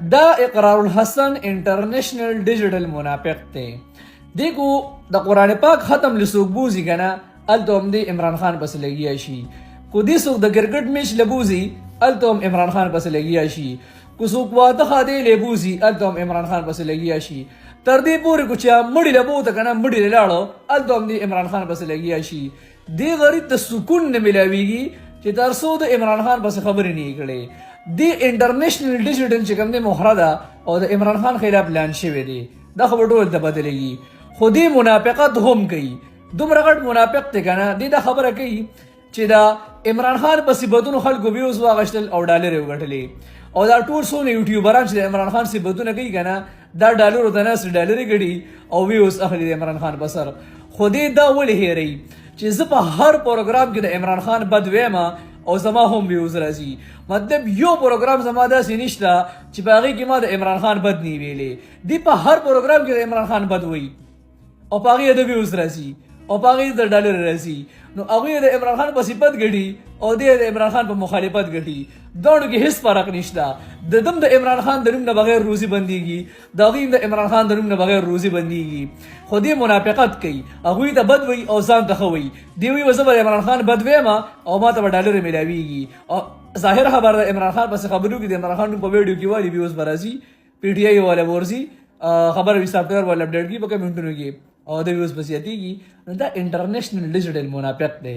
دا اقرار الحسن انټرنیشنل ډیجیټل منافق دی. دیکو د قرآن پاک ختم لسوک بوزي کنه الته هم دی عمران خان پس لګیا شي. کو دی سوک د کرکټ میچ لبوزي الته هم عمران خان پس لګیا شي. کو سوک واده خاده لبوزي الته هم عمران خان پس لګیا شي. تر دې پورې کو چې مړی لبوته کنه مړی لاړو الته هم دی عمران خان پس لګیا شي. دی غریب ته سکون نه ملاويږي چې تر څو د عمران خان پس خبرې نه کړي. دی انټرنیشنل ډیجیټل چې کوم دی مهره ده او د عمران خان خلاف پلان شوی دی. دا خبر ټول ته بدلېږي. خو دی منافقت هم کوي. دومره غټ منافق دی کنه دی دا خبره کوي چې دا عمران خان په صفتونو خلکو ویوز واغشتل او ډالر وګټلې او دا ټول څونه یوټیوبران چې د عمران خان صفتونه کوي کنه دا ډالر د ناس ډالر ګړي او ویوز اخلي د عمران خان بسر. خو دی دا ولې هېري چې زه په هر پروګرام کې د عمران خان بد وایم او زما هم ویوز راځي. مطلب یو پروګرام زما داسې نشته چې په هغې کې ما د عمران خان بد نه ویلې. دی په هر پروګرام کې د عمران خان بد وایي او په هغې د ویوز راځي او په هغې د ډالر راځي. نو هغوی د عمران خان په صفت ګټي او دی د عمران خان په مخالفت ګټي. دواړو کې هېڅ فرق نشته. د دم د عمران خان د نوم نه بغیر روزي بندېږي د هغوی د عمران خان د نوم نه بغیر روزي بندېږي. خو دی منافقت کوي. هغوی ته بد وایي او ځان ته ښه وایي. دی وایي زه به د عمران خان بد وایم او ما ته به ډالر میلاویږي. او ظاهر خبر د عمران خان پسې خبرو کې د عمران خان په ویډیو کې وایي ویوز به راځي پی ټي آی والا به ورځي خبره وي سافټویر والا اپډیټ کړي په کمنټونو کې او د ویوز به زیاتېږي. نو دا انټرنیشنل ډیجیټل منافق دی.